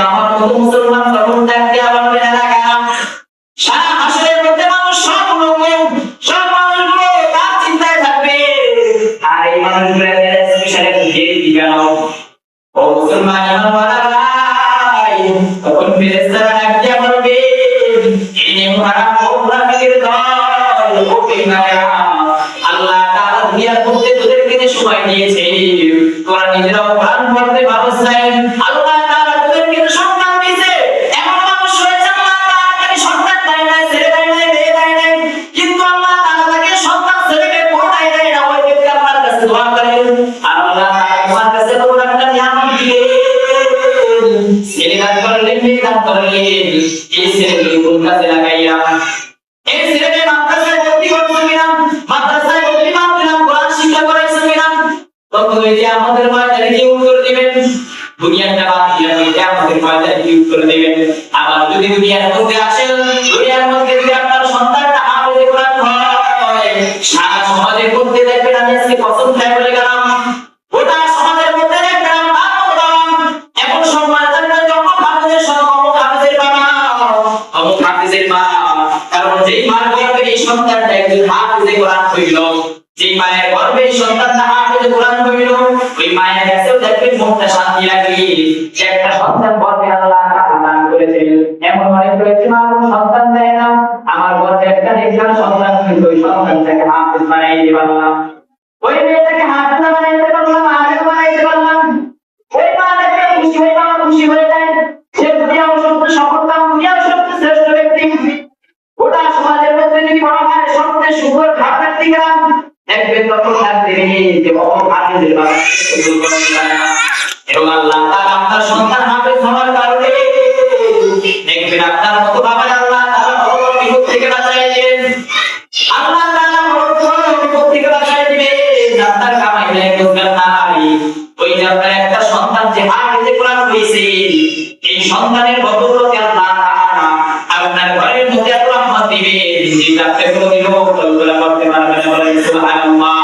আমার মতো মুসলমান তখন থাকতে আবার বেড়ে রাখা সারা হাসরের মধ্যে মানুষ সব মানুষগুলো তার চিন্তায় থাকবে, আর এই মানুষগুলো স্পেশালি দিয়ে দিবে না। ও মুসলমান ইমানওয়ালা ভাই, তখন ফেরেশতারা ডাক দিয়ে বলবে, এই মুহারাম মুনাফিকের দল, ও বেঈমানেরা, আল্লাহ তাআলা দুনিয়ার মধ্যে তোদেরকে যে সময় দিয়েছে, তোরা নিজেরা কোরআন পড়তে পারছ না, আল্লাহ তাআলা তোদেরকে যে সন্তান দিয়েছে, এমন মানুষ রয়েছে আল্লাহ তাআলা তাকে সন্তান দেয় না, ছেলে দেয় না, মেয়ে দেয় না, কিন্তু আল্লাহ তাআলা তাকে সন্তান ছেলেকে কোথায় দেয় না, ওই ব্যক্তি আল্লাহর কাছে দোয়া করে, আর আল্লাহ তাআলা তোমার কাছে তোমার একটা নিয়ামত দিবে, ছেলে দান করলে, মেয়ে দান করলে, এই ছেলেকে কোন কাজে লাগাইয়া, এই ছেলেকে মাদ্রাসায় ভর্তি করছো কিনা, মাদ্রাসায় ভর্তি করলাম, কোরআন শিক্ষা করাইছো কিনা, তখন ওই যে আমাদের ময়দানে কি উত্তর দিবেন, দুনিয়াটা বাদ দিয়ে ওইটা আমাদের ময়দানে কি উত্তর দিবেন। আবার যদি দুনিয়ার মধ্যে আসেন, দুনিয়ার মধ্যে যদি আপনার সন্তানটা হাফেজে কোরআন হয়, সারা সমাজের মধ্যে দেখবেন, আমি আজকে কসম খাই বলে গেলাম, গোটা সমাজের মধ্যে দেখবেন এখন সম্মান থাকবে যখন হাফেজের অমুক হাফেজের বাবা, অমুক হাফেজের মা, কারণ যেই মার গর্ভে এই সন্তানটা একজন হাফেজে কোরআন হইল, যেই মায়ের গর্ভে এই সন্তানটা হাফেজে কোরআন হইল, ওই মায়ের কাছেও দেখবেন মনটা শান্তি লাগে যে একটা সন্তান গর্ভে আল্লাহ দান করেছেন। এমন অনেক রয়েছে মা সন্তান দেয় না, আমার গর্ভে একটা নেককার সন্তান হইল, ওই সন্তানটাকে হাফেজ বানাইতে পারলাম, ওই মেয়েটাকে হাফেজ বানাইতে পারলাম, আলেম বানাইতে পারলাম, ওই মা দেখবে খুশি হয়ে বাবা খুশি হয়ে যায়, সে দুনিয়াও সবচেয়ে সফলতা, দুনিয়াও সবচেয়ে শ্রেষ্ঠ ব্যক্তি। গোটা সমাজের মধ্যে যদি বলা হয় সবচেয়ে সুন্দর ঘাটের দিকে দেখবেন, তখন থাকবে যে অমুক হাফেজের বাবা, এবং আল্লাহ তাআলা আপনার সন্তান হাফেজ হওয়ার কারণে দেখবেন আপনার মতো বাবা আল্লাহ তাআলা বড় বিপদ থেকে বাঁচায় দিবেন, আল্লাহ তাআলা বড় বিপদ থেকে বাঁচায় দিবেন। আপনার কামাই নাই, রোজগার নাই, ওই যে আপনার একটা সন্তান যে হাফেজে কোরআন হয়েছে, এই সন্তানের বদৌলতে আল্লাহ তাআলা আপনার ঘরের মধ্যে এত রহমত দিবেন যে আপনি কোনোদিনও কল্পনা করতে পারবেন না। সুবহানাল্লাহ।